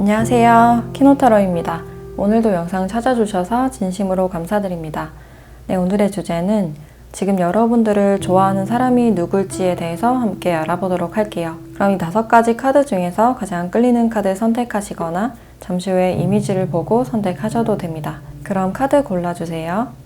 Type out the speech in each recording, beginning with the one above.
안녕하세요. 키노타로입니다. 오늘도 영상 찾아주셔서 진심으로 감사드립니다. 네, 오늘의 주제는 지금 여러분들을 좋아하는 사람이 누굴지에 대해서 함께 알아보도록 할게요. 그럼 이 5가지 카드 중에서 가장 끌리는 카드 선택하시거나 잠시 후에 이미지를 보고 선택하셔도 됩니다. 그럼 카드 골라주세요.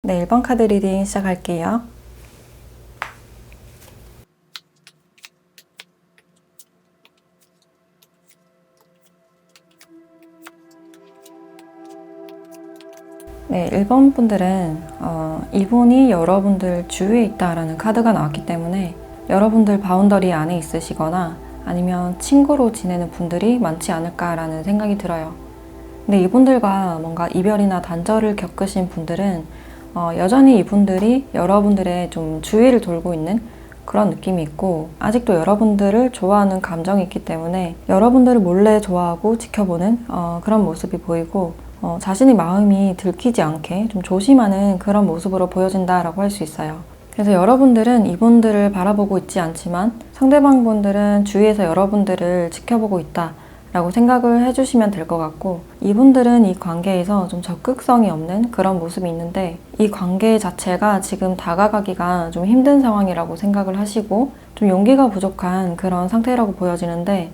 네, 1번 카드 리딩 시작할게요. 네, 1번 분들은 이분이 여러분들 주위에 있다라는 카드가 나왔기 때문에 여러분들 바운더리 안에 있으시거나 아니면 친구로 지내는 분들이 많지 않을까라는 생각이 들어요. 근데 이분들과 뭔가 이별이나 단절을 겪으신 분들은 여전히 이분들이 여러분들의 좀 주위를 돌고 있는 그런 느낌이 있고, 아직도 여러분들을 좋아하는 감정이 있기 때문에 여러분들을 몰래 좋아하고 지켜보는 그런 모습이 보이고, 자신의 마음이 들키지 않게 좀 조심하는 그런 모습으로 보여진다라고 할 수 있어요. 그래서 여러분들은 이분들을 바라보고 있지 않지만 상대방 분들은 주위에서 여러분들을 지켜보고 있다 라고 생각을 해주시면 될 것 같고, 이분들은 이 관계에서 좀 적극성이 없는 그런 모습이 있는데, 이 관계 자체가 지금 다가가기가 좀 힘든 상황이라고 생각을 하시고 좀 용기가 부족한 그런 상태라고 보여지는데,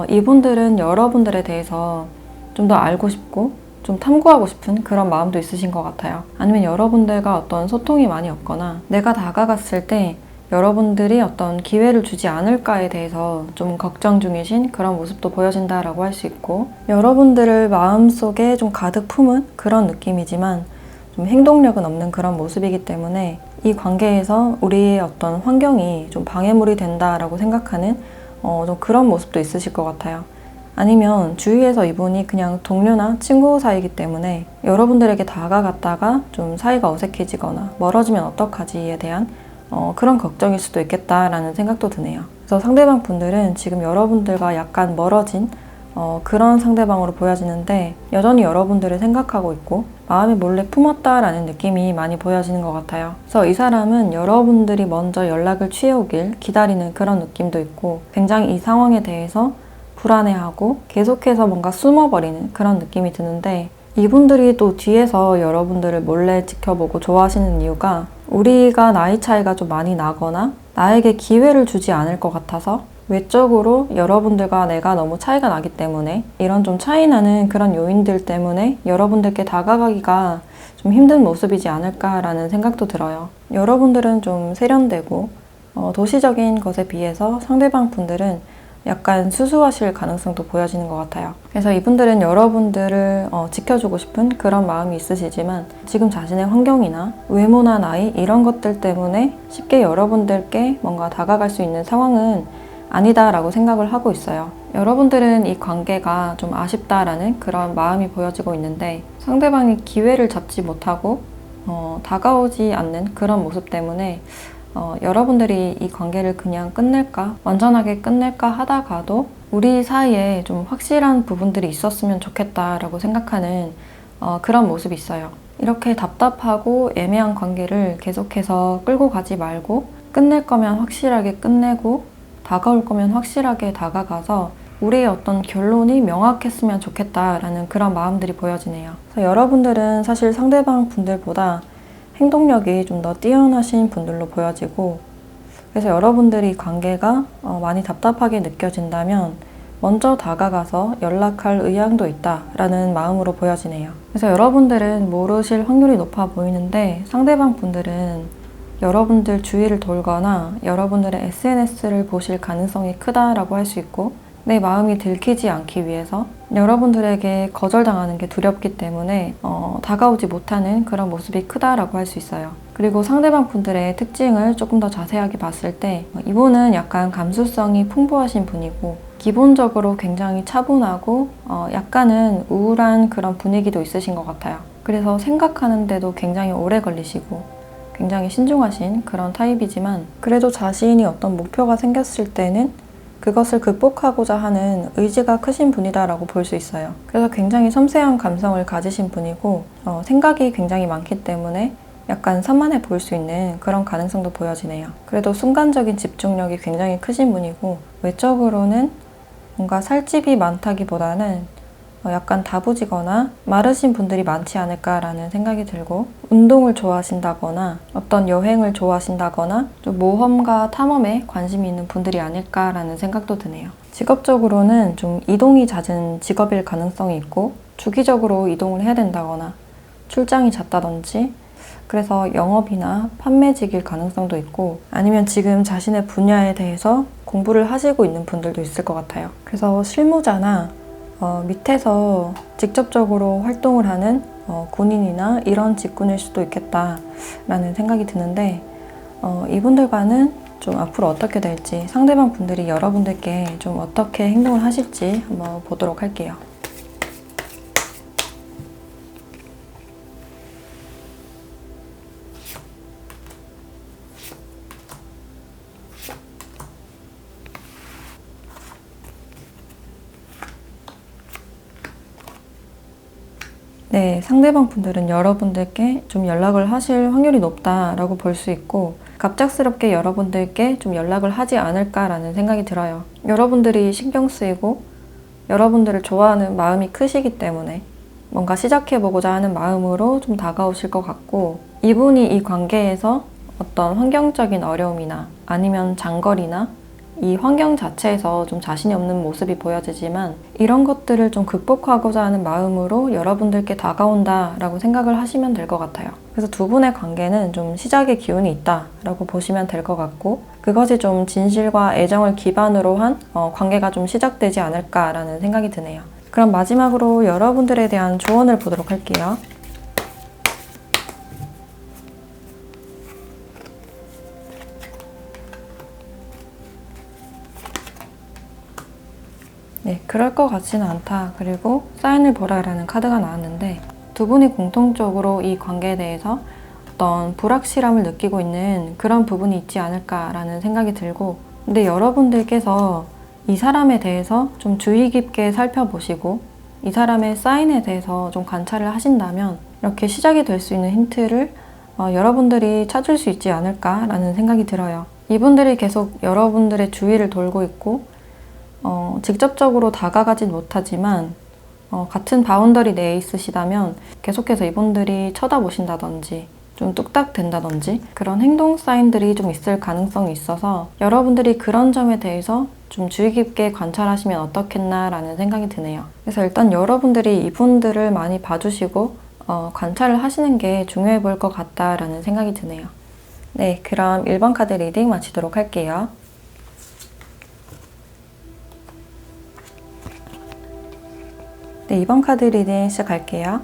이분들은 여러분들에 대해서 좀 더 알고 싶고 좀 탐구하고 싶은 그런 마음도 있으신 것 같아요. 아니면 여러분들과 어떤 소통이 많이 없거나 내가 다가갔을 때 여러분들이 어떤 기회를 주지 않을까에 대해서 좀 걱정 중이신 그런 모습도 보여진다라고 할 수 있고, 여러분들을 마음속에 좀 가득 품은 그런 느낌이지만 좀 행동력은 없는 그런 모습이기 때문에 이 관계에서 우리의 어떤 환경이 좀 방해물이 된다라고 생각하는 좀 그런 모습도 있으실 것 같아요. 아니면 주위에서 이분이 그냥 동료나 친구 사이이기 때문에 여러분들에게 다가갔다가 좀 사이가 어색해지거나 멀어지면 어떡하지에 대한 그런 걱정일 수도 있겠다라는 생각도 드네요. 그래서 상대방 분들은 지금 여러분들과 약간 멀어진 그런 상대방으로 보여지는데, 여전히 여러분들을 생각하고 있고 마음에 몰래 품었다라는 느낌이 많이 보여지는 것 같아요. 그래서 이 사람은 여러분들이 먼저 연락을 취해오길 기다리는 그런 느낌도 있고, 굉장히 이 상황에 대해서 불안해하고 계속해서 뭔가 숨어버리는 그런 느낌이 드는데, 이분들이 또 뒤에서 여러분들을 몰래 지켜보고 좋아하시는 이유가 우리가 나이 차이가 좀 많이 나거나 나에게 기회를 주지 않을 것 같아서, 외적으로 여러분들과 내가 너무 차이가 나기 때문에, 이런 좀 차이 나는 그런 요인들 때문에 여러분들께 다가가기가 좀 힘든 모습이지 않을까라는 생각도 들어요. 여러분들은 좀 세련되고 도시적인 것에 비해서 상대방 분들은 약간 수수하실 가능성도 보여지는 것 같아요. 그래서 이분들은 여러분들을 지켜주고 싶은 그런 마음이 있으시지만 지금 자신의 환경이나 외모나 나이 이런 것들 때문에 쉽게 여러분들께 뭔가 다가갈 수 있는 상황은 아니다라고 생각을 하고 있어요. 여러분들은 이 관계가 좀 아쉽다라는 그런 마음이 보여지고 있는데, 상대방이 기회를 잡지 못하고 다가오지 않는 그런 모습 때문에 여러분들이 이 관계를 그냥 끝낼까, 완전하게 끝낼까 하다가도 우리 사이에 좀 확실한 부분들이 있었으면 좋겠다라고 생각하는 그런 모습이 있어요. 이렇게 답답하고 애매한 관계를 계속해서 끌고 가지 말고, 끝낼 거면 확실하게 끝내고 다가올 거면 확실하게 다가가서 우리의 어떤 결론이 명확했으면 좋겠다라는 그런 마음들이 보여지네요. 그래서 여러분들은 사실 상대방 분들보다 행동력이 좀 더 뛰어나신 분들로 보여지고, 그래서 여러분들이 관계가 많이 답답하게 느껴진다면 먼저 다가가서 연락할 의향도 있다라는 마음으로 보여지네요. 그래서 여러분들은 모르실 확률이 높아 보이는데, 상대방 분들은 여러분들 주위를 돌거나 여러분들의 SNS를 보실 가능성이 크다라고 할 수 있고, 내 마음이 들키지 않기 위해서 여러분들에게 거절당하는 게 두렵기 때문에 다가오지 못하는 그런 모습이 크다라고 할 수 있어요. 그리고 상대방 분들의 특징을 조금 더 자세하게 봤을 때 이분은 약간 감수성이 풍부하신 분이고 기본적으로 굉장히 차분하고 약간은 우울한 그런 분위기도 있으신 것 같아요. 그래서 생각하는데도 굉장히 오래 걸리시고 굉장히 신중하신 그런 타입이지만 그래도 자신이 어떤 목표가 생겼을 때는 그것을 극복하고자 하는 의지가 크신 분이다라고 볼 수 있어요. 그래서 굉장히 섬세한 감성을 가지신 분이고 생각이 굉장히 많기 때문에 약간 산만해 보일 수 있는 그런 가능성도 보여지네요. 그래도 순간적인 집중력이 굉장히 크신 분이고 외적으로는 뭔가 살집이 많다기보다는 약간 다부지거나 마르신 분들이 많지 않을까라는 생각이 들고 운동을 좋아하신다거나 어떤 여행을 좋아하신다거나 좀 모험과 탐험에 관심이 있는 분들이 아닐까라는 생각도 드네요. 직업적으로는 좀 이동이 잦은 직업일 가능성이 있고 주기적으로 이동을 해야 된다거나 출장이 잦다든지 그래서 영업이나 판매직일 가능성도 있고 아니면 지금 자신의 분야에 대해서 공부를 하시고 있는 분들도 있을 것 같아요. 그래서 실무자나 밑에서 직접적으로 활동을 하는 군인이나 이런 직군일 수도 있겠다라는 생각이 드는데 이분들과는 좀 앞으로 어떻게 될지 상대방 분들이 여러분들께 좀 어떻게 행동을 하실지 한번 보도록 할게요. 네, 상대방 분들은 여러분들께 좀 연락을 하실 확률이 높다라고 볼 수 있고 갑작스럽게 여러분들께 좀 연락을 하지 않을까라는 생각이 들어요. 여러분들이 신경 쓰이고 여러분들을 좋아하는 마음이 크시기 때문에 뭔가 시작해보고자 하는 마음으로 좀 다가오실 것 같고 이분이 이 관계에서 어떤 환경적인 어려움이나 아니면 장거리나 이 환경 자체에서 좀 자신이 없는 모습이 보여지지만 이런 것들을 좀 극복하고자 하는 마음으로 여러분들께 다가온다라고 생각을 하시면 될 것 같아요. 그래서 두 분의 관계는 좀 시작의 기운이 있다라고 보시면 될 것 같고 그것이 좀 진실과 애정을 기반으로 한 관계가 좀 시작되지 않을까라는 생각이 드네요. 그럼 마지막으로 여러분들에 대한 조언을 보도록 할게요. 네, 그럴 것 같지는 않다. 그리고 사인을 보라라는 카드가 나왔는데 두 분이 공통적으로 이 관계에 대해서 어떤 불확실함을 느끼고 있는 그런 부분이 있지 않을까라는 생각이 들고 근데 여러분들께서 이 사람에 대해서 좀 주의 깊게 살펴보시고 이 사람의 사인에 대해서 좀 관찰을 하신다면 이렇게 시작이 될 수 있는 힌트를 여러분들이 찾을 수 있지 않을까라는 생각이 들어요. 이분들이 계속 여러분들의 주위를 돌고 있고 직접적으로 다가가진 못하지만 같은 바운더리 내에 있으시다면 계속해서 이분들이 쳐다보신다든지 좀 뚝딱 된다든지 그런 행동 사인들이 좀 있을 가능성이 있어서 여러분들이 그런 점에 대해서 좀 주의 깊게 관찰하시면 어떻겠나라는 생각이 드네요. 그래서 일단 여러분들이 이분들을 많이 봐주시고 관찰을 하시는 게 중요해 보일 것 같다라는 생각이 드네요. 네, 그럼 1번 카드 리딩 마치도록 할게요. 네, 2번 카드 리딩 시작할게요.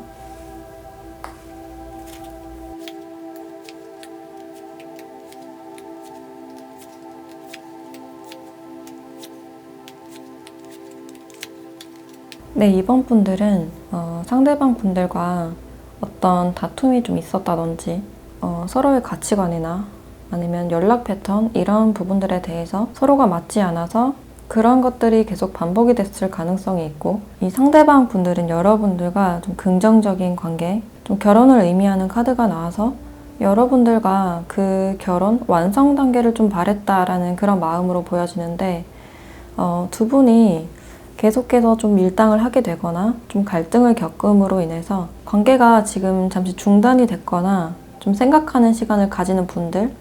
네, 이번 분들은 상대방 분들과 어떤 다툼이 좀 있었다든지 서로의 가치관이나 아니면 연락 패턴 이런 부분들에 대해서 서로가 맞지 않아서 그런 것들이 계속 반복이 됐을 가능성이 있고 이 상대방 분들은 여러분들과 좀 긍정적인 관계, 좀 결혼을 의미하는 카드가 나와서 여러분들과 그 결혼 완성 단계를 좀 바랬다라는 그런 마음으로 보여지는데 두 분이 계속해서 좀 밀당을 하게 되거나 좀 갈등을 겪음으로 인해서 관계가 지금 잠시 중단이 됐거나 좀 생각하는 시간을 가지는 분들,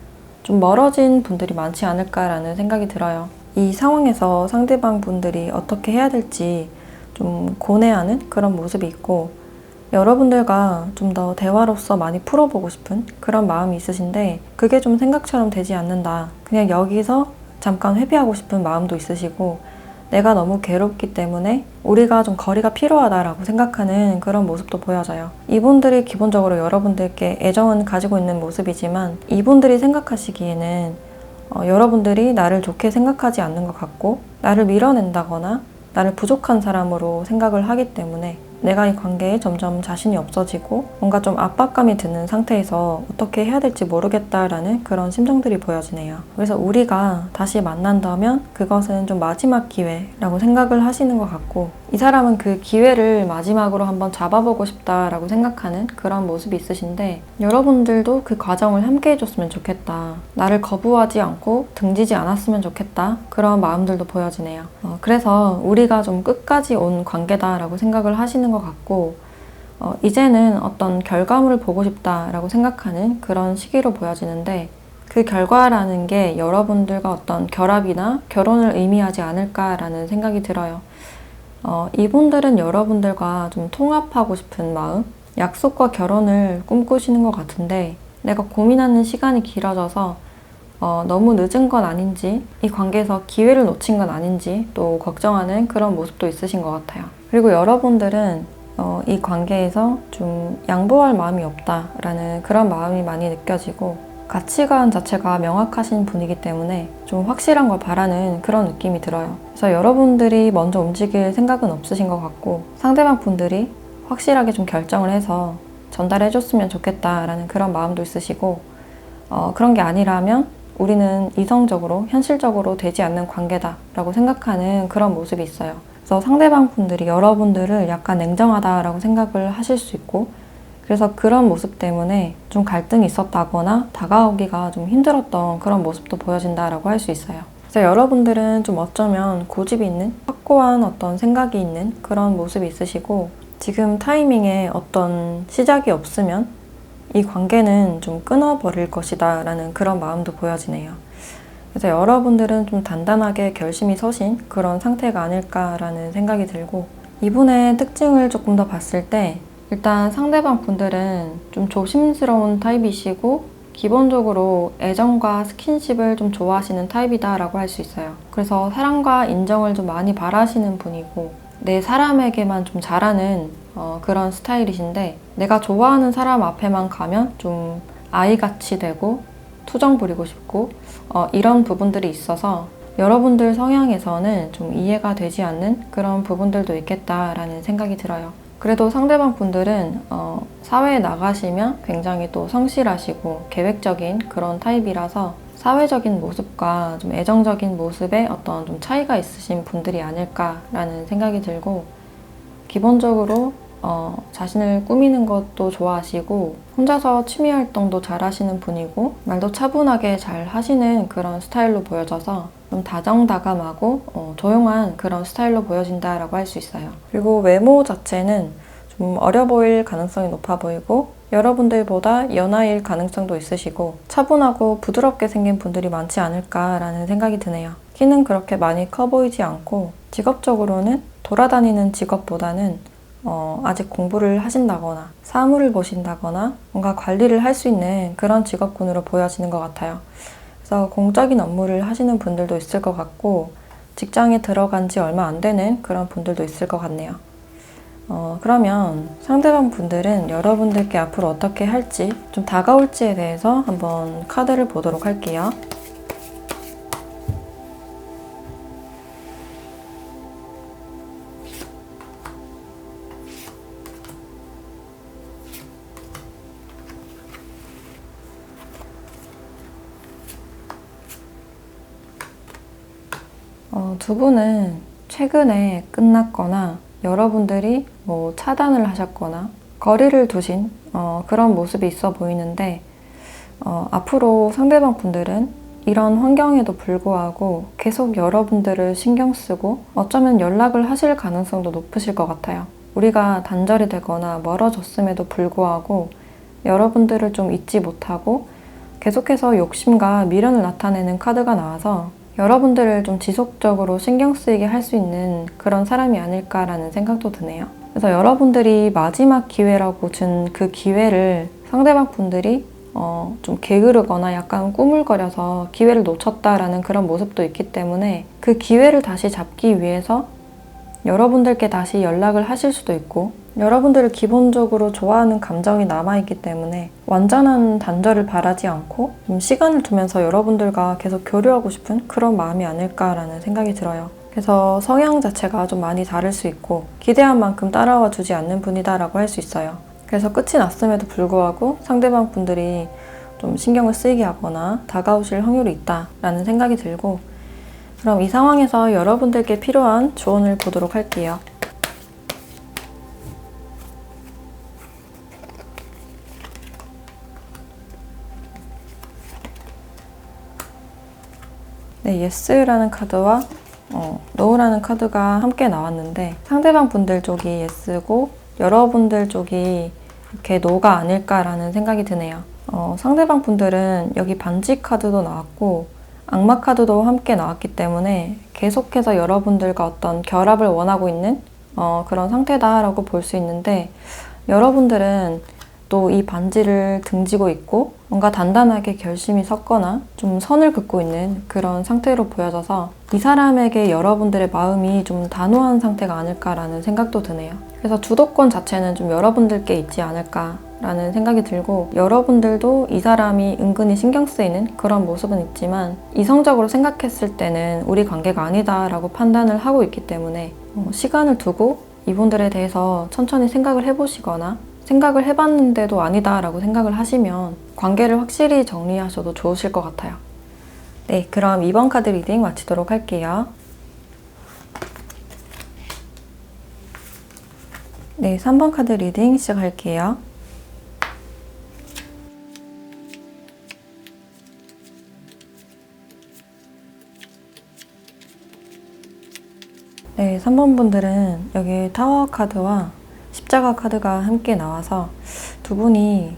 좀 멀어진 분들이 많지 않을까라는 생각이 들어요. 이 상황에서 상대방 분들이 어떻게 해야 될지 좀 고뇌하는 그런 모습이 있고 여러분들과 좀 더 대화로서 많이 풀어보고 싶은 그런 마음이 있으신데 그게 좀 생각처럼 되지 않는다. 그냥 여기서 잠깐 회피하고 싶은 마음도 있으시고 내가 너무 괴롭기 때문에 우리가 좀 거리가 필요하다라고 생각하는 그런 모습도 보여져요. 이분들이 기본적으로 여러분들께 애정은 가지고 있는 모습이지만 이분들이 생각하시기에는 여러분들이 나를 좋게 생각하지 않는 것 같고 나를 밀어낸다거나 나를 부족한 사람으로 생각을 하기 때문에 내가 이 관계에 점점 자신이 없어지고 뭔가 좀 압박감이 드는 상태에서 어떻게 해야 될지 모르겠다라는 그런 심정들이 보여지네요. 그래서 우리가 다시 만난다면 그것은 좀 마지막 기회라고 생각을 하시는 것 같고 이 사람은 그 기회를 마지막으로 한번 잡아보고 싶다라고 생각하는 그런 모습이 있으신데 여러분들도 그 과정을 함께 해줬으면 좋겠다. 나를 거부하지 않고 등지지 않았으면 좋겠다. 그런 마음들도 보여지네요. 그래서 우리가 좀 끝까지 온 관계다라고 생각을 하시는 것 같고 이제는 어떤 결과물을 보고 싶다라고 생각하는 그런 시기로 보여지는데 그 결과라는 게 여러분들과 어떤 결합이나 결혼을 의미하지 않을까라는 생각이 들어요. 이분들은 여러분들과 좀 통합하고 싶은 마음, 약속과 결혼을 꿈꾸시는 것 같은데 내가 고민하는 시간이 길어져서 너무 늦은 건 아닌지 이 관계에서 기회를 놓친 건 아닌지 또 걱정하는 그런 모습도 있으신 것 같아요. 그리고 여러분들은 이 관계에서 좀 양보할 마음이 없다라는 그런 마음이 많이 느껴지고 가치관 자체가 명확하신 분이기 때문에 좀 확실한 걸 바라는 그런 느낌이 들어요. 그래서 여러분들이 먼저 움직일 생각은 없으신 것 같고 상대방 분들이 확실하게 좀 결정을 해서 전달해줬으면 좋겠다라는 그런 마음도 있으시고 그런 게 아니라면 우리는 이성적으로 현실적으로 되지 않는 관계다라고 생각하는 그런 모습이 있어요. 그래서 상대방 분들이 여러분들을 약간 냉정하다라고 생각을 하실 수 있고 그래서 그런 모습 때문에 좀 갈등이 있었다거나 다가오기가 좀 힘들었던 그런 모습도 보여진다라고 할 수 있어요. 그래서 여러분들은 좀 어쩌면 고집이 있는 확고한 어떤 생각이 있는 그런 모습이 있으시고 지금 타이밍에 어떤 시작이 없으면 이 관계는 좀 끊어버릴 것이다 라는 그런 마음도 보여지네요. 그래서 여러분들은 좀 단단하게 결심이 서신 그런 상태가 아닐까라는 생각이 들고 이분의 특징을 조금 더 봤을 때 일단 상대방 분들은 좀 조심스러운 타입이시고 기본적으로 애정과 스킨십을 좀 좋아하시는 타입이다 라고 할 수 있어요. 그래서 사랑과 인정을 좀 많이 바라시는 분이고 내 사람에게만 좀 잘하는 그런 스타일이신데 내가 좋아하는 사람 앞에만 가면 좀 아이같이 되고 투정 부리고 싶고 이런 부분들이 있어서 여러분들 성향에서는 좀 이해가 되지 않는 그런 부분들도 있겠다라는 생각이 들어요. 그래도 상대방 분들은 사회에 나가시면 굉장히 또 성실하시고 계획적인 그런 타입이라서 사회적인 모습과 좀 애정적인 모습에 어떤 좀 차이가 있으신 분들이 아닐까라는 생각이 들고 기본적으로 자신을 꾸미는 것도 좋아하시고 혼자서 취미 활동도 잘 하시는 분이고 말도 차분하게 잘 하시는 그런 스타일로 보여져서 좀 다정다감하고 조용한 그런 스타일로 보여진다라고 할 수 있어요. 그리고 외모 자체는 좀 어려 보일 가능성이 높아 보이고 여러분들보다 연하일 가능성도 있으시고 차분하고 부드럽게 생긴 분들이 많지 않을까라는 생각이 드네요. 키는 그렇게 많이 커 보이지 않고 직업적으로는 돌아다니는 직업보다는 아직 공부를 하신다거나 사무를 보신다거나 뭔가 관리를 할 수 있는 그런 직업군으로 보여지는 것 같아요. 그래서 공적인 업무를 하시는 분들도 있을 것 같고 직장에 들어간 지 얼마 안 되는 그런 분들도 있을 것 같네요. 그러면 상대방 분들은 여러분들께 앞으로 어떻게 할지 좀 다가올지에 대해서 한번 카드를 보도록 할게요. 두 분은 최근에 끝났거나 여러분들이 뭐 차단을 하셨거나 거리를 두신 그런 모습이 있어 보이는데 앞으로 상대방 분들은 이런 환경에도 불구하고 계속 여러분들을 신경 쓰고 어쩌면 연락을 하실 가능성도 높으실 것 같아요. 우리가 단절이 되거나 멀어졌음에도 불구하고 여러분들을 좀 잊지 못하고 계속해서 욕심과 미련을 나타내는 카드가 나와서 여러분들을 좀 지속적으로 신경 쓰이게 할 수 있는 그런 사람이 아닐까라는 생각도 드네요. 그래서 여러분들이 마지막 기회라고 준 그 기회를 상대방 분들이 좀 게으르거나 약간 꾸물거려서 기회를 놓쳤다라는 그런 모습도 있기 때문에 그 기회를 다시 잡기 위해서 여러분들께 다시 연락을 하실 수도 있고, 여러분들을 기본적으로 좋아하는 감정이 남아있기 때문에 완전한 단절을 바라지 않고 좀 시간을 두면서 여러분들과 계속 교류하고 싶은 그런 마음이 아닐까라는 생각이 들어요. 그래서 성향 자체가 좀 많이 다를 수 있고 기대한 만큼 따라와 주지 않는 분이다라고 할 수 있어요. 그래서 끝이 났음에도 불구하고 상대방 분들이 좀 신경을 쓰이게 하거나 다가오실 확률이 있다라는 생각이 들고, 그럼 이 상황에서 여러분들께 필요한 조언을 보도록 할게요. 네, Yes라는 카드와 No라는 카드가 함께 나왔는데 상대방 분들 쪽이 Yes고 여러분들 쪽이 이렇게 No가 아닐까라는 생각이 드네요. 상대방 분들은 여기 반지 카드도 나왔고 악마 카드도 함께 나왔기 때문에 계속해서 여러분들과 어떤 결합을 원하고 있는 그런 상태다라고 볼 수 있는데, 여러분들은 또 이 반지를 등지고 있고 뭔가 단단하게 결심이 섰거나 좀 선을 긋고 있는 그런 상태로 보여져서 이 사람에게 여러분들의 마음이 좀 단호한 상태가 아닐까라는 생각도 드네요. 그래서 주도권 자체는 좀 여러분들께 있지 않을까라는 생각이 들고, 여러분들도 이 사람이 은근히 신경 쓰이는 그런 모습은 있지만 이성적으로 생각했을 때는 우리 관계가 아니다라고 판단을 하고 있기 때문에 시간을 두고 이분들에 대해서 천천히 생각을 해보시거나, 생각을 해봤는데도 아니다라고 생각을 하시면 관계를 확실히 정리하셔도 좋으실 것 같아요. 네, 그럼 2번 카드 리딩 마치도록 할게요. 네, 3번 카드 리딩 시작할게요. 네, 3번 분들은 여기 타워 카드와 십자가 카드가 함께 나와서 두 분이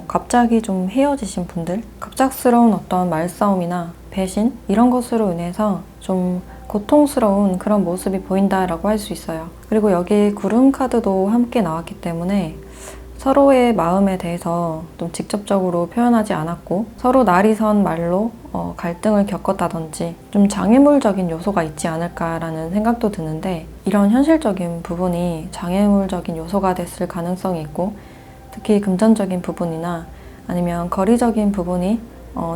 갑자기 좀 헤어지신 분들, 갑작스러운 어떤 말싸움이나 배신 이런 것으로 인해서 좀 고통스러운 그런 모습이 보인다라고 할 수 있어요. 그리고 여기 구름 카드도 함께 나왔기 때문에 서로의 마음에 대해서 좀 직접적으로 표현하지 않았고 서로 날이 선 말로 갈등을 겪었다든지 좀 장애물적인 요소가 있지 않을까라는 생각도 드는데, 이런 현실적인 부분이 장애물적인 요소가 됐을 가능성이 있고, 특히 금전적인 부분이나 아니면 거리적인 부분이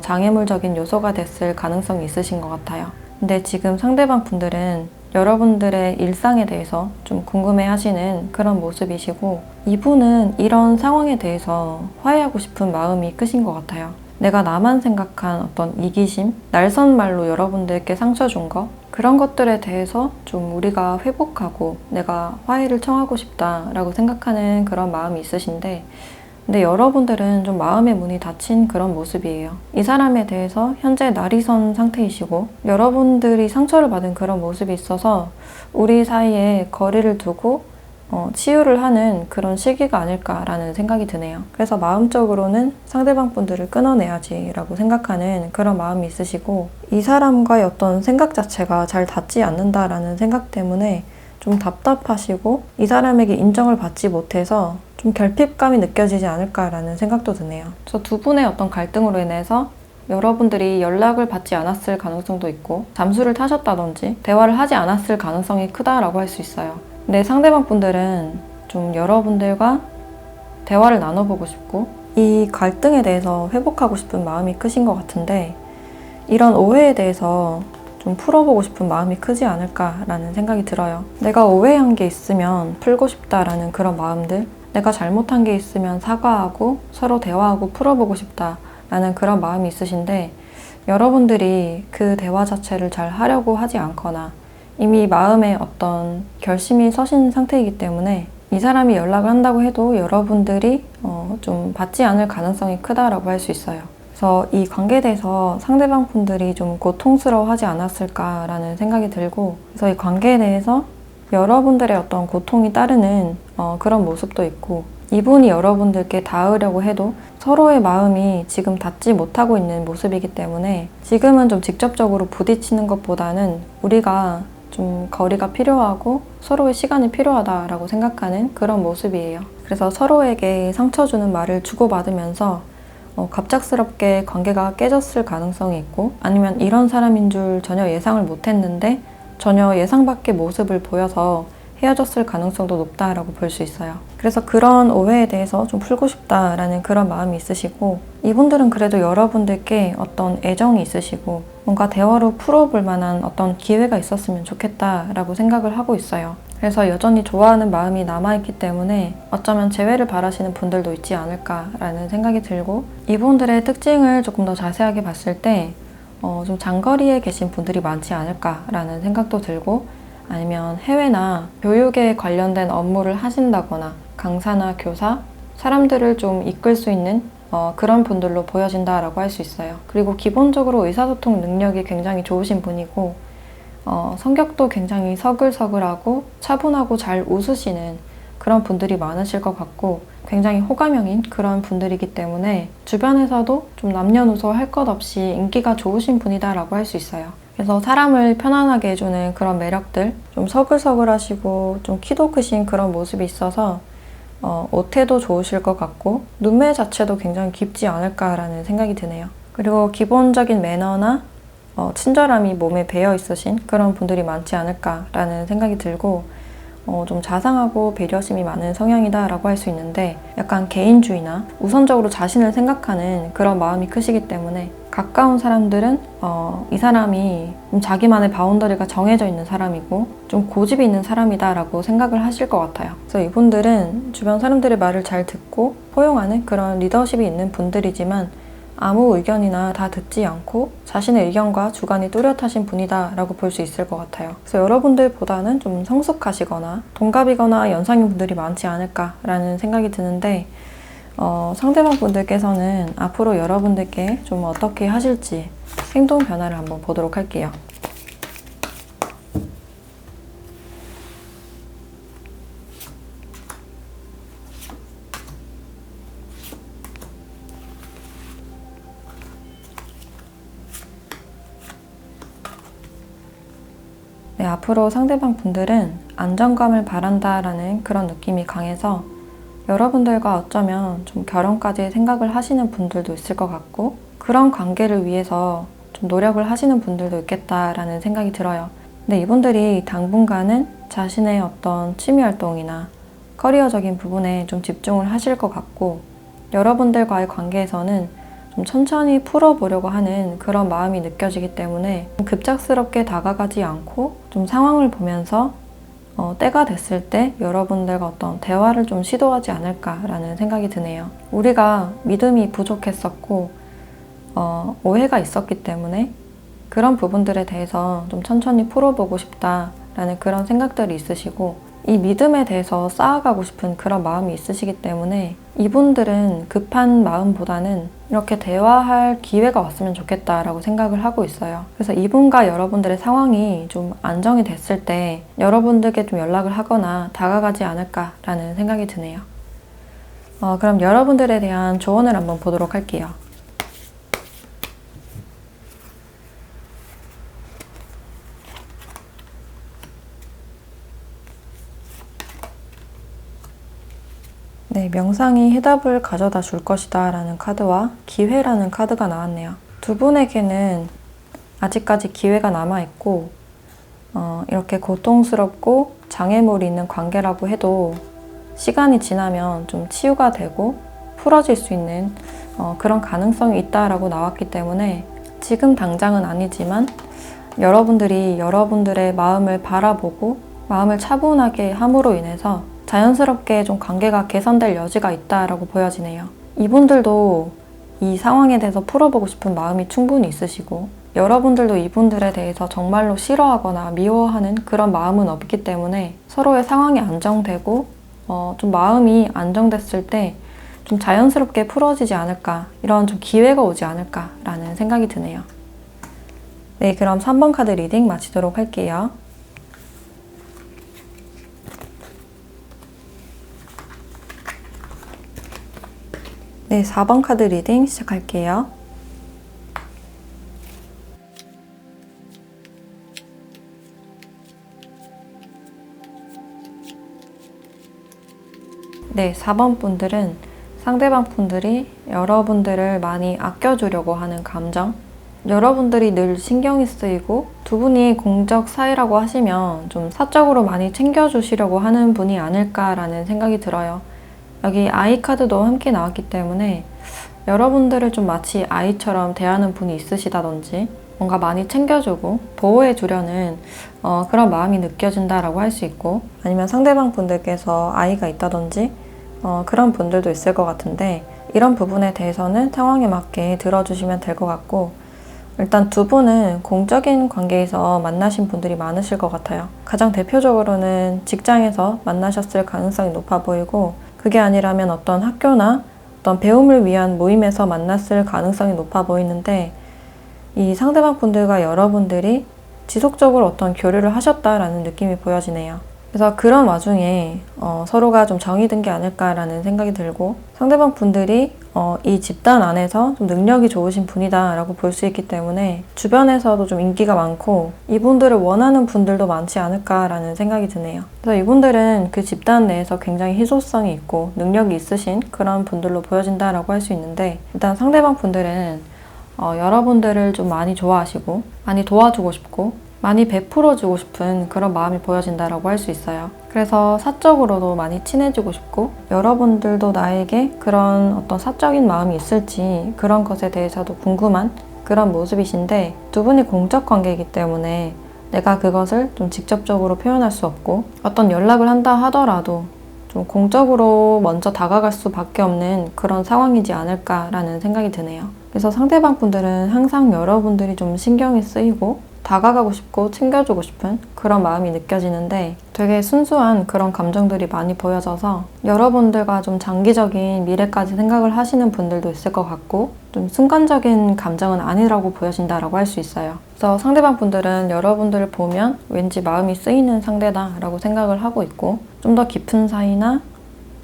장애물적인 요소가 됐을 가능성이 있으신 것 같아요. 근데 지금 상대방 분들은 여러분들의 일상에 대해서 좀 궁금해하시는 그런 모습이시고, 이분은 이런 상황에 대해서 화해하고 싶은 마음이 크신 것 같아요. 내가 나만 생각한 어떤 이기심, 날선 말로 여러분들께 상처 준 거, 그런 것들에 대해서 좀 우리가 회복하고 내가 화해를 청하고 싶다라고 생각하는 그런 마음이 있으신데, 근데 여러분들은 좀 마음의 문이 닫힌 그런 모습이에요. 이 사람에 대해서 현재 날이 선 상태이시고 여러분들이 상처를 받은 그런 모습이 있어서 우리 사이에 거리를 두고 치유를 하는 그런 시기가 아닐까라는 생각이 드네요. 그래서 마음적으로는 상대방 분들을 끊어내야지 라고 생각하는 그런 마음이 있으시고, 이 사람과의 어떤 생각 자체가 잘 닿지 않는다라는 생각 때문에 좀 답답하시고 이 사람에게 인정을 받지 못해서 좀 결핍감이 느껴지지 않을까라는 생각도 드네요. 그래서 두 분의 어떤 갈등으로 인해서 여러분들이 연락을 받지 않았을 가능성도 있고 잠수를 타셨다든지 대화를 하지 않았을 가능성이 크다라고 할 수 있어요. 근데 상대방 분들은 좀 여러분들과 대화를 나눠보고 싶고 이 갈등에 대해서 회복하고 싶은 마음이 크신 것 같은데, 이런 오해에 대해서 좀 풀어보고 싶은 마음이 크지 않을까라는 생각이 들어요. 내가 오해한 게 있으면 풀고 싶다라는 그런 마음들, 내가 잘못한 게 있으면 사과하고 서로 대화하고 풀어보고 싶다라는 그런 마음이 있으신데, 여러분들이 그 대화 자체를 잘 하려고 하지 않거나 이미 마음에 어떤 결심이 서신 상태이기 때문에 이 사람이 연락을 한다고 해도 여러분들이 좀 받지 않을 가능성이 크다라고 할 수 있어요. 그래서 이 관계에 대해서 상대방 분들이 좀 고통스러워하지 않았을까라는 생각이 들고, 그래서 이 관계에 대해서 여러분들의 어떤 고통이 따르는 그런 모습도 있고, 이분이 여러분들께 닿으려고 해도 서로의 마음이 지금 닿지 못하고 있는 모습이기 때문에 지금은 좀 직접적으로 부딪히는 것보다는 우리가 좀 거리가 필요하고 서로의 시간이 필요하다라고 생각하는 그런 모습이에요. 그래서 서로에게 상처 주는 말을 주고받으면서 갑작스럽게 관계가 깨졌을 가능성이 있고, 아니면 이런 사람인 줄 전혀 예상을 못했는데 전혀 예상 밖의 모습을 보여서 헤어졌을 가능성도 높다라고 볼 수 있어요. 그래서 그런 오해에 대해서 좀 풀고 싶다라는 그런 마음이 있으시고, 이분들은 그래도 여러분들께 어떤 애정이 있으시고 뭔가 대화로 풀어볼 만한 어떤 기회가 있었으면 좋겠다라고 생각을 하고 있어요. 그래서 여전히 좋아하는 마음이 남아있기 때문에 어쩌면 재회를 바라시는 분들도 있지 않을까라는 생각이 들고, 이분들의 특징을 조금 더 자세하게 봤을 때 좀 장거리에 계신 분들이 많지 않을까라는 생각도 들고, 아니면 해외나 교육에 관련된 업무를 하신다거나 강사나 교사, 사람들을 좀 이끌 수 있는 그런 분들로 보여진다라고 할 수 있어요. 그리고 기본적으로 의사소통 능력이 굉장히 좋으신 분이고, 성격도 굉장히 서글서글하고 차분하고 잘 웃으시는 그런 분들이 많으실 것 같고, 굉장히 호감형인 그런 분들이기 때문에 주변에서도 좀 남녀노소 할 것 없이 인기가 좋으신 분이다라고 할 수 있어요. 그래서 사람을 편안하게 해주는 그런 매력들, 좀 서글서글하시고 좀 키도 크신 그런 모습이 있어서 옷태도 좋으실 것 같고, 눈매 자체도 굉장히 깊지 않을까라는 생각이 드네요. 그리고 기본적인 매너나 친절함이 몸에 배어 있으신 그런 분들이 많지 않을까라는 생각이 들고, 좀 자상하고 배려심이 많은 성향이다라고 할 수 있는데, 약간 개인주의나 우선적으로 자신을 생각하는 그런 마음이 크시기 때문에 가까운 사람들은 이 사람이 좀 자기만의 바운더리가 정해져 있는 사람이고 좀 고집이 있는 사람이다라고 생각을 하실 것 같아요. 그래서 이분들은 주변 사람들의 말을 잘 듣고 포용하는 그런 리더십이 있는 분들이지만, 아무 의견이나 다 듣지 않고 자신의 의견과 주관이 뚜렷하신 분이다 라고 볼 수 있을 것 같아요. 그래서 여러분들보다는 좀 성숙하시거나 동갑이거나 연상인 분들이 많지 않을까라는 생각이 드는데, 상대방 분들께서는 앞으로 여러분들께 좀 어떻게 하실지 행동 변화를 한번 보도록 할게요. 네, 앞으로 상대방 분들은 안정감을 바란다라는 그런 느낌이 강해서 여러분들과 어쩌면 좀 결혼까지 생각을 하시는 분들도 있을 것 같고, 그런 관계를 위해서 좀 노력을 하시는 분들도 있겠다라는 생각이 들어요. 근데 이분들이 당분간은 자신의 어떤 취미 활동이나 커리어적인 부분에 좀 집중을 하실 것 같고, 여러분들과의 관계에서는 좀 천천히 풀어보려고 하는 그런 마음이 느껴지기 때문에 급작스럽게 다가가지 않고 좀 상황을 보면서 때가 됐을 때 여러분들과 어떤 대화를 좀 시도하지 않을까라는 생각이 드네요. 우리가 믿음이 부족했었고 오해가 있었기 때문에 그런 부분들에 대해서 좀 천천히 풀어보고 싶다라는 그런 생각들이 있으시고, 이 믿음에 대해서 쌓아가고 싶은 그런 마음이 있으시기 때문에 이분들은 급한 마음보다는 이렇게 대화할 기회가 왔으면 좋겠다라고 생각을 하고 있어요. 그래서 이분과 여러분들의 상황이 좀 안정이 됐을 때 여러분들께 좀 연락을 하거나 다가가지 않을까라는 생각이 드네요. 그럼 여러분들에 대한 조언을 한번 보도록 할게요. 네, 명상이 해답을 가져다 줄 것이다 라는 카드와 기회라는 카드가 나왔네요. 두 분에게는 아직까지 기회가 남아있고, 이렇게 고통스럽고 장애물이 있는 관계라고 해도 시간이 지나면 좀 치유가 되고 풀어질 수 있는 그런 가능성이 있다라고 나왔기 때문에 지금 당장은 아니지만 여러분들이 여러분들의 마음을 바라보고 마음을 차분하게 함으로 인해서 자연스럽게 좀 관계가 개선될 여지가 있다라고 보여지네요. 이분들도 이 상황에 대해서 풀어보고 싶은 마음이 충분히 있으시고, 여러분들도 이분들에 대해서 정말로 싫어하거나 미워하는 그런 마음은 없기 때문에 서로의 상황이 안정되고 좀 마음이 안정됐을 때 좀 자연스럽게 풀어지지 않을까, 이런 좀 기회가 오지 않을까라는 생각이 드네요. 네, 그럼 3번 카드 리딩 마치도록 할게요. 네, 4번 카드 리딩 시작할게요. 네, 4번 분들은 상대방 분들이 여러분들을 많이 아껴주려고 하는 감정, 여러분들이 늘 신경이 쓰이고 두 분이 공적 사이라고 하시면 좀 사적으로 많이 챙겨주시려고 하는 분이 아닐까라는 생각이 들어요. 여기 아이 카드도 함께 나왔기 때문에 여러분들을 좀 마치 아이처럼 대하는 분이 있으시다든지 뭔가 많이 챙겨주고 보호해주려는 그런 마음이 느껴진다라고 할 수 있고, 아니면 상대방 분들께서 아이가 있다든지 그런 분들도 있을 것 같은데, 이런 부분에 대해서는 상황에 맞게 들어주시면 될 것 같고, 일단 두 분은 공적인 관계에서 만나신 분들이 많으실 것 같아요. 가장 대표적으로는 직장에서 만나셨을 가능성이 높아 보이고, 그게 아니라면 어떤 학교나 어떤 배움을 위한 모임에서 만났을 가능성이 높아 보이는데, 이 상대방 분들과 여러분들이 지속적으로 어떤 교류를 하셨다라는 느낌이 보여지네요. 그래서 그런 와중에 서로가 좀 정이 든 게 아닐까라는 생각이 들고, 상대방 분들이 이 집단 안에서 좀 능력이 좋으신 분이다라고 볼 수 있기 때문에 주변에서도 좀 인기가 많고 이분들을 원하는 분들도 많지 않을까라는 생각이 드네요. 그래서 이분들은 그 집단 내에서 굉장히 희소성이 있고 능력이 있으신 그런 분들로 보여진다라고 할 수 있는데, 일단 상대방 분들은 여러분들을 좀 많이 좋아하시고 많이 도와주고 싶고 많이 베풀어주고 싶은 그런 마음이 보여진다라고 할 수 있어요. 그래서 사적으로도 많이 친해지고 싶고, 여러분들도 나에게 그런 어떤 사적인 마음이 있을지 그런 것에 대해서도 궁금한 그런 모습이신데, 두 분이 공적 관계이기 때문에 내가 그것을 좀 직접적으로 표현할 수 없고, 어떤 연락을 한다 하더라도 좀 공적으로 먼저 다가갈 수밖에 없는 그런 상황이지 않을까라는 생각이 드네요. 그래서 상대방 분들은 항상 여러분들이 좀 신경이 쓰이고 다가가고 싶고 챙겨주고 싶은 그런 마음이 느껴지는데, 되게 순수한 그런 감정들이 많이 보여져서 여러분들과 좀 장기적인 미래까지 생각을 하시는 분들도 있을 것 같고, 좀 순간적인 감정은 아니라고 보여진다라고 할 수 있어요. 그래서 상대방 분들은 여러분들을 보면 왠지 마음이 쓰이는 상대다라고 생각을 하고 있고, 좀 더 깊은 사이나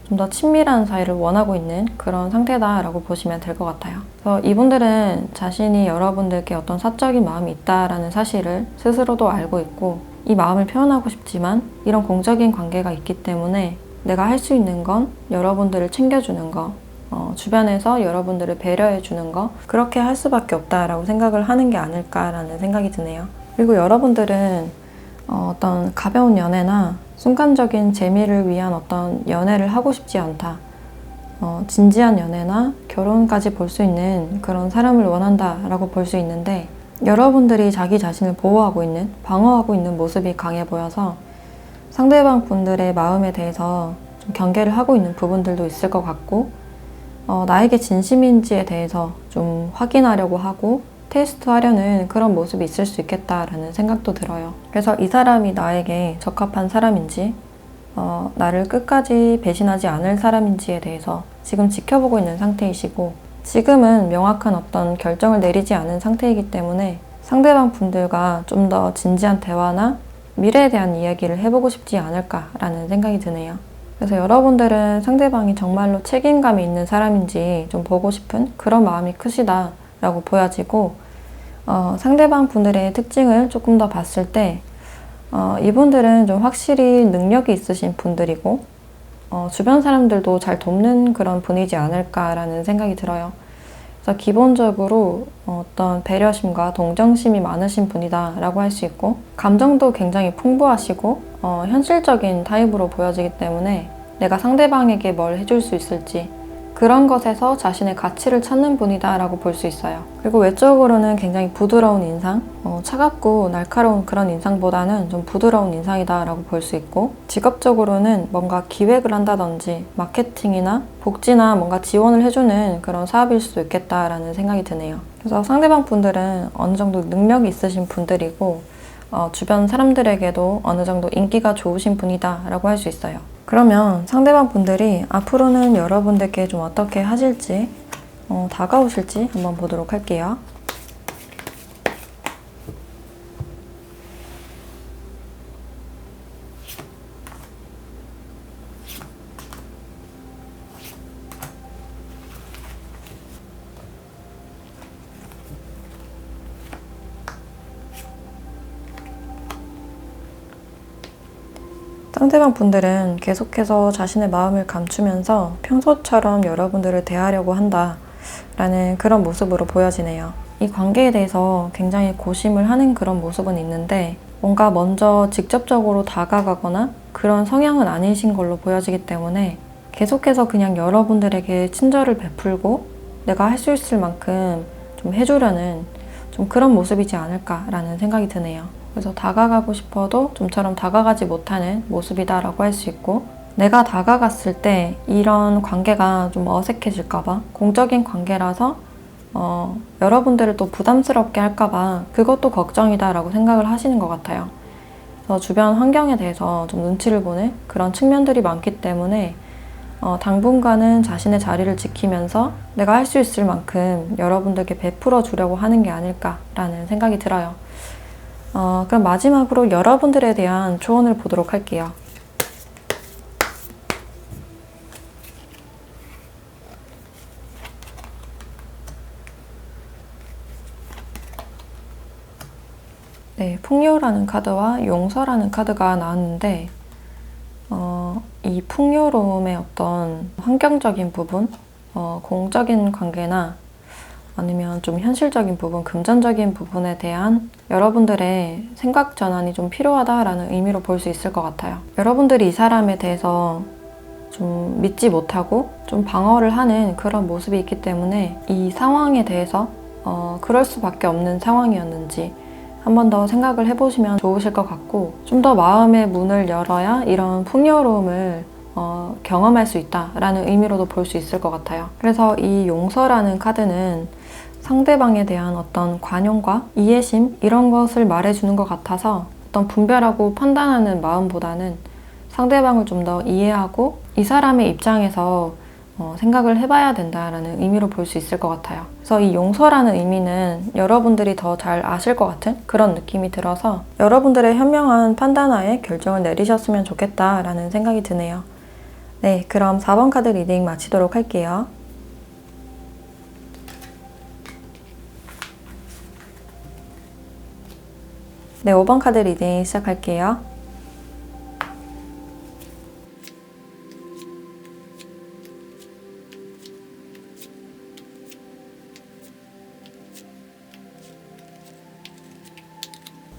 좀 더 친밀한 사이를 원하고 있는 그런 상태다라고 보시면 될 것 같아요. 그래서 이분들은 자신이 여러분들께 어떤 사적인 마음이 있다라는 사실을 스스로도 알고 있고, 이 마음을 표현하고 싶지만 이런 공적인 관계가 있기 때문에 내가 할 수 있는 건 여러분들을 챙겨주는 거, 주변에서 여러분들을 배려해주는 거, 그렇게 할 수밖에 없다라고 생각을 하는 게 아닐까라는 생각이 드네요. 그리고 여러분들은 어떤 가벼운 연애나 순간적인 재미를 위한 어떤 연애를 하고 싶지 않다, 진지한 연애나 결혼까지 볼 수 있는 그런 사람을 원한다라고 볼 수 있는데, 여러분들이 자기 자신을 보호하고 있는, 방어하고 있는 모습이 강해 보여서 상대방 분들의 마음에 대해서 좀 경계를 하고 있는 부분들도 있을 것 같고, 나에게 진심인지에 대해서 좀 확인하려고 하고 테스트하려는 그런 모습이 있을 수 있겠다라는 생각도 들어요. 그래서 이 사람이 나에게 적합한 사람인지, 나를 끝까지 배신하지 않을 사람인지에 대해서 지금 지켜보고 있는 상태이시고, 지금은 명확한 어떤 결정을 내리지 않은 상태이기 때문에 상대방 분들과 좀 더 진지한 대화나 미래에 대한 이야기를 해보고 싶지 않을까라는 생각이 드네요. 그래서 여러분들은 상대방이 정말로 책임감이 있는 사람인지 좀 보고 싶은 그런 마음이 크시다라고 보여지고, 상대방 분들의 특징을 조금 더 봤을 때 이분들은 좀 확실히 능력이 있으신 분들이고, 주변 사람들도 잘 돕는 그런 분이지 않을까라는 생각이 들어요. 그래서 기본적으로 어떤 배려심과 동정심이 많으신 분이다라고 할 수 있고, 감정도 굉장히 풍부하시고 현실적인 타입으로 보여지기 때문에 내가 상대방에게 뭘 해줄 수 있을지 그런 것에서 자신의 가치를 찾는 분이다라고 볼 수 있어요. 그리고 외적으로는 굉장히 부드러운 인상, 차갑고 날카로운 그런 인상보다는 좀 부드러운 인상이다라고 볼 수 있고, 직업적으로는 뭔가 기획을 한다든지 마케팅이나 복지나 뭔가 지원을 해주는 그런 사업일 수도 있겠다라는 생각이 드네요. 그래서 상대방 분들은 어느 정도 능력이 있으신 분들이고, 주변 사람들에게도 어느 정도 인기가 좋으신 분이다라고 할 수 있어요. 그러면 상대방 분들이 앞으로는 여러분들께 좀 어떻게 하실지, 다가오실지 한번 보도록 할게요. 상대방 분들은 계속해서 자신의 마음을 감추면서 평소처럼 여러분들을 대하려고 한다 라는 그런 모습으로 보여지네요. 이 관계에 대해서 굉장히 고심을 하는 그런 모습은 있는데 뭔가 먼저 직접적으로 다가가거나 그런 성향은 아니신 걸로 보여지기 때문에 계속해서 그냥 여러분들에게 친절을 베풀고 내가 할 수 있을 만큼 좀 해주려는 좀 그런 모습이지 않을까라는 생각이 드네요. 그래서 다가가고 싶어도 좀처럼 다가가지 못하는 모습이다라고 할 수 있고, 내가 다가갔을 때 이런 관계가 좀 어색해질까봐, 공적인 관계라서 여러분들을 또 부담스럽게 할까봐 그것도 걱정이다라고 생각을 하시는 것 같아요. 그래서 주변 환경에 대해서 좀 눈치를 보는 그런 측면들이 많기 때문에 당분간은 자신의 자리를 지키면서 내가 할 수 있을 만큼 여러분들께 베풀어 주려고 하는 게 아닐까라는 생각이 들어요. 그럼 마지막으로 여러분들에 대한 조언을 보도록 할게요. 네, 풍요라는 카드와 용서라는 카드가 나왔는데 이 풍요로움의 어떤 환경적인 부분, 공적인 관계나 아니면 좀 현실적인 부분, 금전적인 부분에 대한 여러분들의 생각 전환이 좀 필요하다라는 의미로 볼 수 있을 것 같아요. 여러분들이 이 사람에 대해서 좀 믿지 못하고 좀 방어를 하는 그런 모습이 있기 때문에 이 상황에 대해서 그럴 수밖에 없는 상황이었는지 한 번 더 생각을 해보시면 좋으실 것 같고, 좀 더 마음의 문을 열어야 이런 풍요로움을 경험할 수 있다라는 의미로도 볼 수 있을 것 같아요. 그래서 이 용서라는 카드는 상대방에 대한 어떤 관용과 이해심 이런 것을 말해주는 것 같아서 어떤 분별하고 판단하는 마음보다는 상대방을 좀 더 이해하고 이 사람의 입장에서 생각을 해봐야 된다라는 의미로 볼 수 있을 것 같아요. 그래서 이 용서라는 의미는 여러분들이 더 잘 아실 것 같은 그런 느낌이 들어서 여러분들의 현명한 판단하에 결정을 내리셨으면 좋겠다라는 생각이 드네요. 네, 그럼 4번 카드 리딩 마치도록 할게요. 네, 5번 카드 리딩 시작할게요.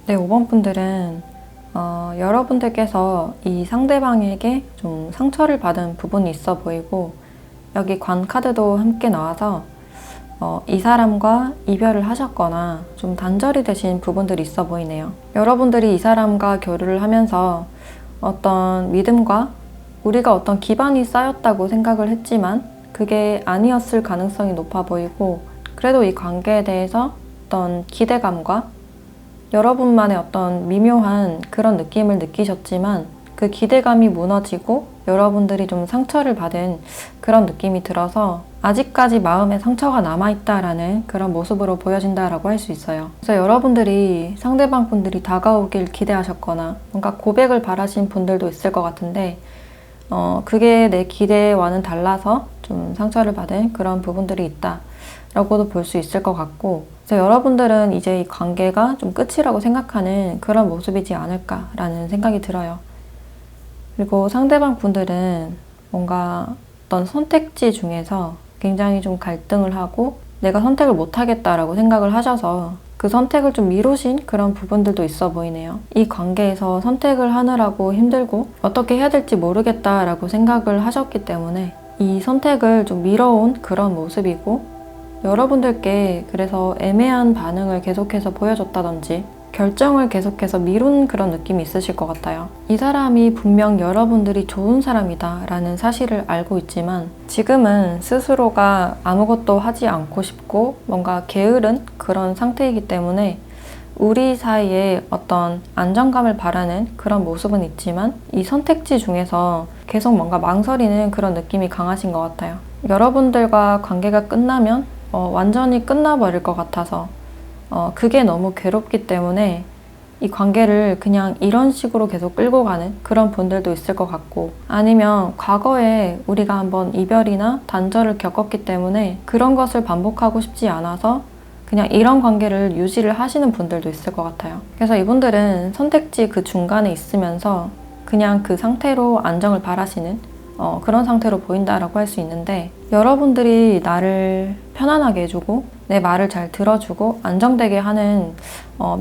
네, 5번 분들은 여러분들께서 이 상대방에게 좀 상처를 받은 부분이 있어 보이고, 여기 관 카드도 함께 나와서 이 사람과 이별을 하셨거나 좀 단절이 되신 부분들이 있어 보이네요. 여러분들이 이 사람과 교류를 하면서 어떤 믿음과 우리가 어떤 기반이 쌓였다고 생각을 했지만 그게 아니었을 가능성이 높아 보이고, 그래도 이 관계에 대해서 어떤 기대감과 여러분만의 어떤 미묘한 그런 느낌을 느끼셨지만 그 기대감이 무너지고 여러분들이 좀 상처를 받은 그런 느낌이 들어서 아직까지 마음에 상처가 남아있다라는 그런 모습으로 보여진다라고 할 수 있어요. 그래서 여러분들이 상대방 분들이 다가오길 기대하셨거나 뭔가 고백을 바라신 분들도 있을 것 같은데 그게 내 기대와는 달라서 좀 상처를 받은 그런 부분들이 있다 라고도 볼 수 있을 것 같고, 그래서 여러분들은 이제 이 관계가 좀 끝이라고 생각하는 그런 모습이지 않을까라는 생각이 들어요. 그리고 상대방 분들은 뭔가 어떤 선택지 중에서 굉장히 좀 갈등을 하고 내가 선택을 못하겠다라고 생각을 하셔서 그 선택을 좀 미루신 그런 부분들도 있어 보이네요. 이 관계에서 선택을 하느라고 힘들고 어떻게 해야 될지 모르겠다라고 생각을 하셨기 때문에 이 선택을 좀 미뤄온 그런 모습이고, 여러분들께 그래서 애매한 반응을 계속해서 보여줬다든지 결정을 계속해서 미룬 그런 느낌이 있으실 것 같아요. 이 사람이 분명 여러분들이 좋은 사람이다 라는 사실을 알고 있지만 지금은 스스로가 아무것도 하지 않고 싶고 뭔가 게으른 그런 상태이기 때문에 우리 사이에 어떤 안정감을 바라는 그런 모습은 있지만 이 선택지 중에서 계속 뭔가 망설이는 그런 느낌이 강하신 것 같아요. 여러분들과 관계가 끝나면 완전히 끝나버릴 것 같아서 그게 너무 괴롭기 때문에 이 관계를 그냥 이런 식으로 계속 끌고 가는 그런 분들도 있을 것 같고, 아니면 과거에 우리가 한번 이별이나 단절을 겪었기 때문에 그런 것을 반복하고 싶지 않아서 그냥 이런 관계를 유지를 하시는 분들도 있을 것 같아요. 그래서 이분들은 선택지 그 중간에 있으면서 그냥 그 상태로 안정을 바라시는 그런 상태로 보인다라고 할 수 있는데, 여러분들이 나를 편안하게 해주고 내 말을 잘 들어주고 안정되게 하는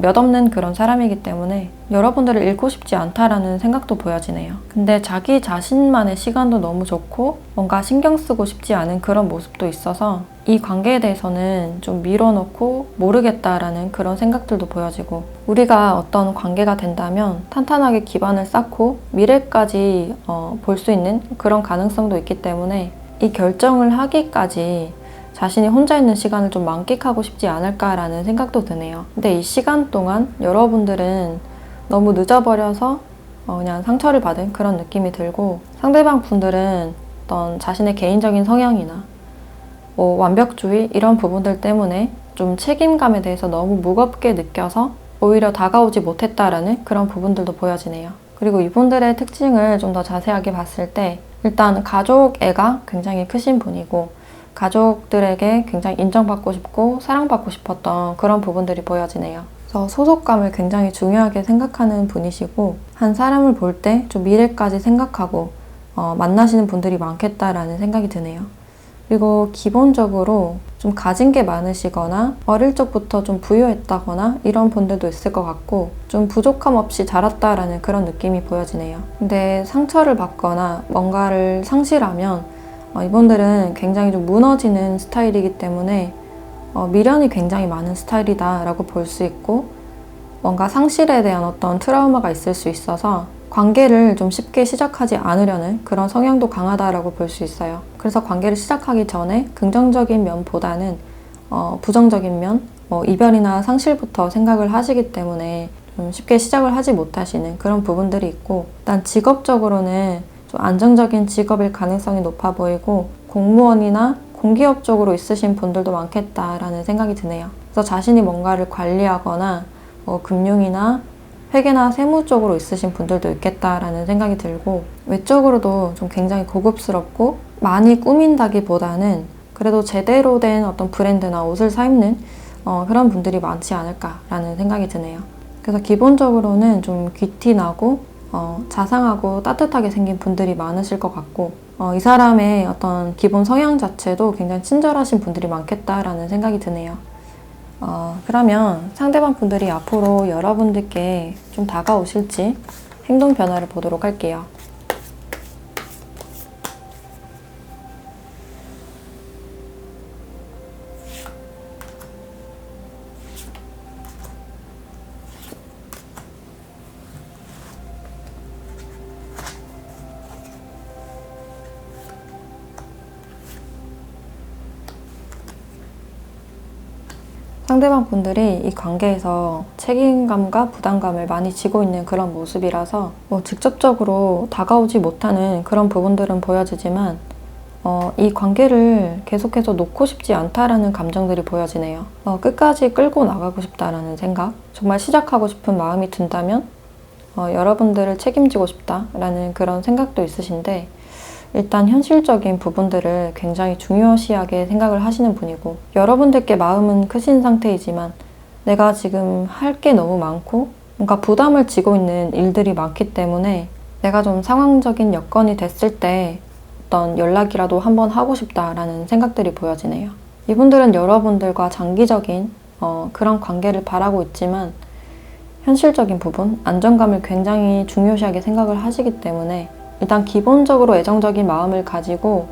몇 없는 그런 사람이기 때문에 여러분들을 잃고 싶지 않다라는 생각도 보여지네요. 근데 자기 자신만의 시간도 너무 좋고 뭔가 신경 쓰고 싶지 않은 그런 모습도 있어서 이 관계에 대해서는 좀 밀어놓고 모르겠다라는 그런 생각들도 보여지고, 우리가 어떤 관계가 된다면 탄탄하게 기반을 쌓고 미래까지 볼 수 있는 그런 가능성도 있기 때문에 이 결정을 하기까지 자신이 혼자 있는 시간을 좀 만끽하고 싶지 않을까라는 생각도 드네요. 근데 이 시간 동안 여러분들은 너무 늦어버려서 그냥 상처를 받은 그런 느낌이 들고, 상대방 분들은 어떤 자신의 개인적인 성향이나 완벽주의 이런 부분들 때문에 좀 책임감에 대해서 너무 무겁게 느껴서 오히려 다가오지 못했다라는 그런 부분들도 보여지네요. 그리고 이분들의 특징을 좀 더 자세하게 봤을 때, 일단 가족애가 굉장히 크신 분이고 가족들에게 굉장히 인정받고 싶고 사랑받고 싶었던 그런 부분들이 보여지네요. 그래서 소속감을 굉장히 중요하게 생각하는 분이시고, 한 사람을 볼 때 좀 미래까지 생각하고 만나시는 분들이 많겠다라는 생각이 드네요. 그리고 기본적으로 좀 가진 게 많으시거나 어릴 적부터 좀 부유했다거나 이런 분들도 있을 것 같고, 좀 부족함 없이 자랐다라는 그런 느낌이 보여지네요. 근데 상처를 받거나 뭔가를 상실하면 이분들은 굉장히 좀 무너지는 스타일이기 때문에 미련이 굉장히 많은 스타일이다라고 볼 수 있고, 뭔가 상실에 대한 어떤 트라우마가 있을 수 있어서 관계를 좀 쉽게 시작하지 않으려는 그런 성향도 강하다라고 볼 수 있어요. 그래서 관계를 시작하기 전에 긍정적인 면보다는 부정적인 면, 이별이나 상실부터 생각을 하시기 때문에 좀 쉽게 시작을 하지 못하시는 그런 부분들이 있고, 일단 직업적으로는 좀 안정적인 직업일 가능성이 높아 보이고 공무원이나 공기업 쪽으로 있으신 분들도 많겠다라는 생각이 드네요. 그래서 자신이 뭔가를 관리하거나 금융이나 회계나 세무 쪽으로 있으신 분들도 있겠다라는 생각이 들고, 외적으로도 좀 굉장히 고급스럽고 많이 꾸민다기보다는 그래도 제대로 된 어떤 브랜드나 옷을 사 입는 그런 분들이 많지 않을까라는 생각이 드네요. 그래서 기본적으로는 좀 귀티나고 자상하고 따뜻하게 생긴 분들이 많으실 것 같고, 이 사람의 어떤 기본 성향 자체도 굉장히 친절하신 분들이 많겠다라는 생각이 드네요. 그러면 상대방 분들이 앞으로 여러분들께 좀 다가오실지 행동 변화를 보도록 할게요. 상대방 분들이 이 관계에서 책임감과 부담감을 많이 지고 있는 그런 모습이라서 직접적으로 다가오지 못하는 그런 부분들은 보여지지만 이 관계를 계속해서 놓고 싶지 않다라는 감정들이 보여지네요. 끝까지 끌고 나가고 싶다라는 생각, 정말 시작하고 싶은 마음이 든다면 여러분들을 책임지고 싶다라는 그런 생각도 있으신데, 일단 현실적인 부분들을 굉장히 중요시하게 생각을 하시는 분이고, 여러분들께 마음은 크신 상태이지만 내가 지금 할 게 너무 많고 뭔가 부담을 지고 있는 일들이 많기 때문에 내가 좀 상황적인 여건이 됐을 때 어떤 연락이라도 한번 하고 싶다라는 생각들이 보여지네요. 이분들은 여러분들과 장기적인 그런 관계를 바라고 있지만 현실적인 부분, 안정감을 굉장히 중요시하게 생각을 하시기 때문에 일단 기본적으로 애정적인 마음을 가지고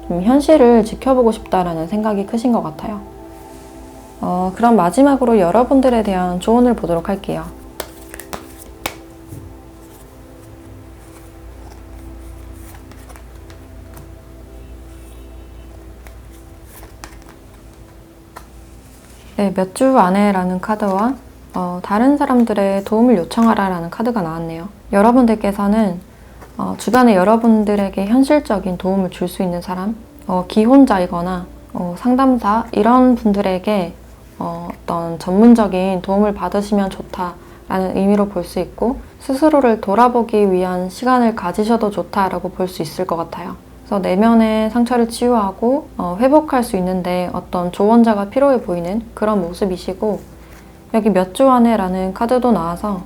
좀 현실을 지켜보고 싶다라는 생각이 크신 것 같아요. 그럼 마지막으로 여러분들에 대한 조언을 보도록 할게요. 네, 몇 주 안에라는 카드와 다른 사람들의 도움을 요청하라 라는 카드가 나왔네요. 여러분들께서는 주변에 여러분들에게 현실적인 도움을 줄 수 있는 사람, 기혼자이거나 상담사 이런 분들에게 어떤 전문적인 도움을 받으시면 좋다라는 의미로 볼 수 있고, 스스로를 돌아보기 위한 시간을 가지셔도 좋다라고 볼 수 있을 것 같아요. 그래서 내면의 상처를 치유하고 회복할 수 있는데 어떤 조언자가 필요해 보이는 그런 모습이시고, 여기 몇 주 안에 라는 카드도 나와서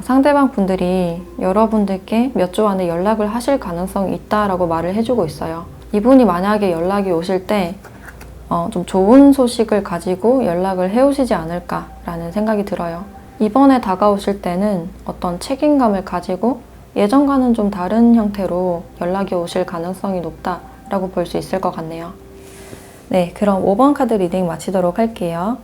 상대방 분들이 여러분들께 몇 주 안에 연락을 하실 가능성이 있다라고 말을 해주고 있어요. 이분이 만약에 연락이 오실 때 좀 좋은 소식을 가지고 연락을 해오시지 않을까라는 생각이 들어요. 이번에 다가오실 때는 어떤 책임감을 가지고 예전과는 좀 다른 형태로 연락이 오실 가능성이 높다라고 볼 수 있을 것 같네요. 네, 그럼 5번 카드 리딩 마치도록 할게요.